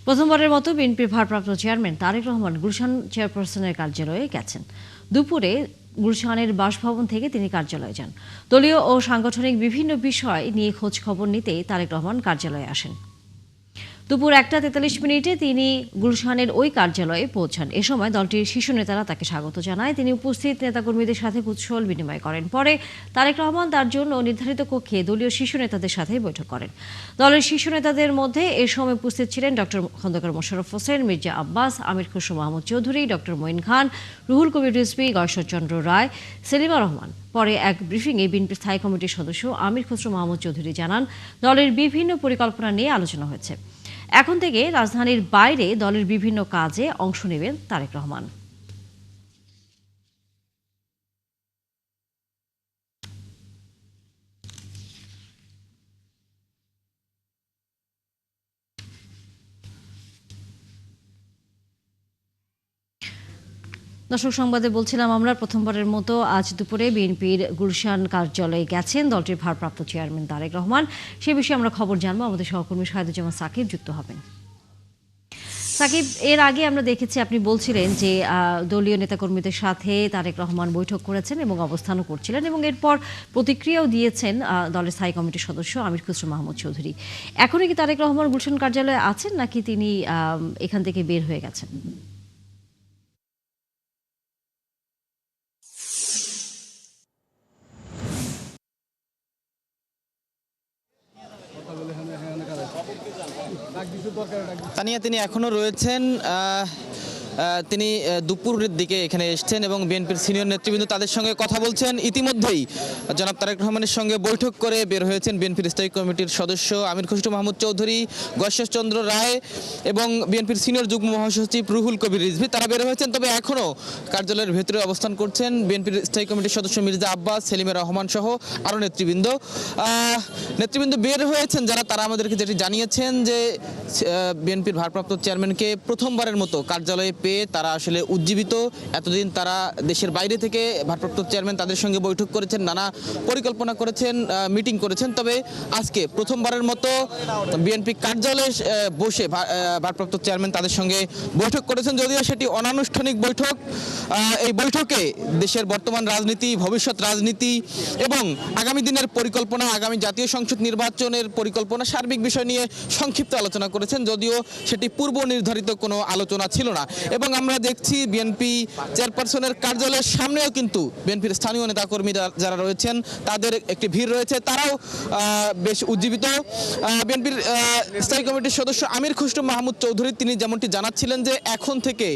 প্রথমবারের মতো বিএনপির ভারপ্রাপ্ত চেয়ারম্যান তারেক রহমান গুলশান চেয়ারপারসনের কার্যালয়ে গেছেন। দুপুরে গুলশানের বাসভবন থেকে তিনি কার্যালয়ে যান। দলীয় ও সাংগঠনিক বিভিন্ন বিষয় নিয়ে খোঁজ খবর নিতে তারেক রহমান কার্যালয়ে আসেন। দুপুর 1:43 তিনি গুলশানের ওই কার্যালয়ে পৌঁছান। এ সময় দলটির শীর্ষ নেতারা তাকে স্বাগত জানায়। তিনি উপস্থিত নেতাকর্মীদের সাথে কুশল বিনিময় করেন। পরে তারেক রহমান তার জন্য নির্ধারিত কক্ষে দলীয় শীর্ষ নেতাদের সাথে বৈঠক করেন। দলের শীর্ষ নেতাদের মধ্যে এ সময় উপস্থিত ছিলেন ডক্টর খন্দকার মোশাররফ হোসেন, মির্জা আব্বাস, আমির খসরু মাহমুদ চৌধুরী, ডক্টর মঈন খান, রুহুল কবির রিজভী, গয়েশ্বরচন্দ্র রায়, সেলিমা রহমান। পরে এক ব্রিফিংয়ে বিএনপি স্থায়ী কমিটির সদস্য আমির খসরু মাহমুদ চৌধুরী জানান, দলের বিভিন্ন পরিকল্পনা নিয়ে আলোচনা হয়েছে। এখন থেকে রাজধানীর বাইরে দলের বিভিন্ন কাজে অংশ নেবেন তারেক রহমান। দর্শক, সংবাদে বলছিলাম আমরা প্রথমবারের মতো আজ দুপুরে বিএনপির গুলশান কার্যালয়ে গেছেন দলটির ভারপ্রাপ্ত চেয়ারম্যান তারেক রহমান। সে বিষয়ে আমরা খবর জানবো। আমাদের সহকর্মী শাহেদুজ্জামান সাকিব যুক্ত হবেন। সাকিব, এর আগে আমরা দেখেছি আপনি বলছিলেন যে দলীয় নেতাকর্মীদের সাথে তারেক রহমান বৈঠক করেছেন এবং অবস্থানও করছিলেন, এবং এরপর প্রতিক্রিয়াও দিয়েছেন দলের স্থায়ী কমিটির সদস্য আমির খসরু মাহমুদ চৌধুরী। এখনই কি তারেক রহমান গুলশান কার্যালয়ে আছেন, নাকি তিনি এখান থেকে বের হয়ে গেছেন? তানিয়া, তিনি এখনো রয়েছেন। তিনি দুপুরের দিকে এখানে এসেছেন এবং বিএনপির সিনিয়র নেতৃবৃন্দ তাদের সঙ্গে কথা বলছেন। ইতিমধ্যেই জনাব তারেক রহমানের সঙ্গে বৈঠক করে বের হয়েছেন বিএনপির স্থায়ী কমিটির সদস্য আমির খসরু মাহমুদ চৌধুরী, গয়েশ্বরচন্দ্র রায় এবং বিএনপির সিনিয়র যুগ্ম মহাসচিব রুহুল কবির রিজভী। তারা বের হয়েছেন, তবে এখনও কার্যালয়ের ভেতরে অবস্থান করছেন বিএনপির স্থায়ী কমিটির সদস্য মির্জা আব্বাস, সেলিমা রহমান সহ আরও নেতৃবৃন্দ বের হয়েছেন। যারা তারা আমাদেরকে যেটি জানিয়েছেন যে বিএনপির ভারপ্রাপ্ত চেয়ারম্যানকে প্রথমবারের মতো কার্যালয়ে পেয়ে তারা আসলে উজ্জীবিত। এতদিন তারা দেশের বাইরে থেকে ভারপ্রাপ্ত চেয়ারম্যান তাদের সঙ্গে বৈঠক করেছেন, নানা পরিকল্পনা করেছেন, মিটিং করেছেন, তবে আজকে প্রথমবারের মতো বিএনপি কার্যালয়ে বসে ভারপ্রাপ্ত চেয়ারম্যান তাদের সঙ্গে বৈঠক করেছেন। যদিও সেটি অনানুষ্ঠানিক বৈঠক। এই বৈঠকে দেশের বর্তমান রাজনীতি, ভবিষ্যৎ রাজনীতি এবং আগামী দিনের পরিকল্পনা, আগামী জাতীয় সংসদ নির্বাচনের পরিকল্পনা, সার্বিক বিষয় নিয়ে সংক্ষিপ্ত আলোচনা করেছেন, যদিও সেটি পূর্ব নির্ধারিত কোনো আলোচনা ছিল না। এবং আমরা দেখছি বিএনপি চেয়ারপারসনের কার্যালয়ের সামনেও কিন্তু বিএনপির স্থানীয় নেতাকর্মী যারা রয়েছেন তাদের একটি ভিড় রয়েছে, তারাও বেশ উজ্জীবিত। বিএনপির স্থায়ী কমিটির সদস্য আমির খসরু মাহমুদ চৌধুরী তিনি যেমনটি জানাচ্ছিলেন যে এখন থেকে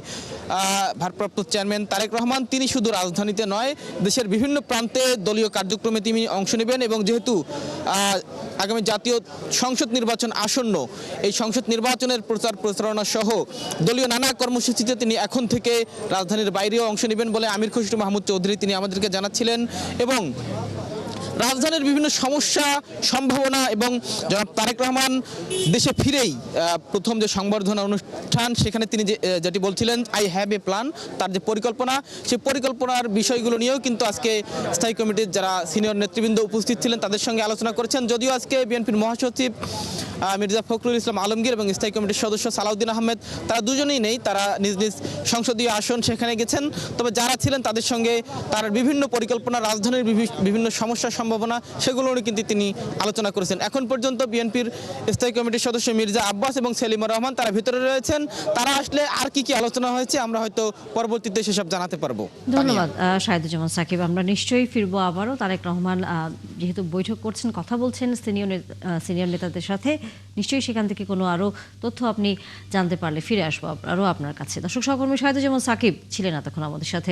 ভারপ্রাপ্ত চেয়ারম্যান তারেক রহমান তিনি শুধু রাজধানীতে নয়, দেশের বিভিন্ন প্রান্তে দলীয় কার্যক্রমে তিনি অংশ নেবেন। এবং যেহেতু আগামী জাতীয় সংসদ নির্বাচন আসন্ন, এই সংসদ নির্বাচনের প্রচার প্রচারণা সহ দলীয় নানা কর্মসূচিতে তিনি এখন থেকে রাজধানীর বাইরেও অংশ নেবেন বলে আমির খসরু মাহমুদ চৌধুরী তিনি আমাদেরকে জানাচ্ছিলেন। এবং রাজধানীর বিভিন্ন সমস্যা, সম্ভাবনা এবং জনাব তারেক রহমান দেশে ফিরেই প্রথম যে সংবর্ধনা অনুষ্ঠান, সেখানে তিনি যেটি বলছিলেন আই হ্যাভ এ প্ল্যান, তার যে পরিকল্পনা, সেই পরিকল্পনার বিষয়গুলো নিয়েও কিন্তু আজকে স্থায়ী কমিটির যারা সিনিয়র নেতৃবৃন্দ উপস্থিত ছিলেন তাদের সঙ্গে আলোচনা করেছেন। যদিও আজকে বিএনপির মহাসচিব মির্জা ফখরুল ইসলাম আলমগীর এবং স্থায়ী কমিটির সদস্য সালাউদ্দিন আহমেদ তারা দুজনেই নেই, তারা নিজ নিজ সংসদীয় আসন সেখানে গেছেন। তবে যারা ছিলেন তাদের সঙ্গে তার বিভিন্ন পরিকল্পনা, রাজধানীর বিভিন্ন সমস্যা, সম্ভাবনা, সেগুলো নিয়ে কিন্তু তিনি আলোচনা করেছেন। এখন পর্যন্ত বিএনপির স্থায়ী কমিটির সদস্য মির্জা আব্বাস এবং সেলিমা রহমান তারা ভিতরে রয়েছেন। তারা আসলে আর কি কি আলোচনা হয়েছে আমরা হয়তো পরবর্তীতে সেসব জানাতে পারবো। ধন্যবাদ শাহেদুজ্জামান সাকিব। আমরা নিশ্চয়ই ফিরবো আবারও। তারেক রহমান যেহেতু বৈঠক করছেন, কথা বলছেন সিনিয়র নেতাদের সাথে, নিশ্চয়ই সেখান থেকে কোনো আরও তথ্য আপনি জানতে পারলে ফিরে আসবো আরও আপনার কাছে। দর্শক সহকর্মী শাহেদুজ্জামান সাকিব ছিলেন এতক্ষণ আমাদের সাথে।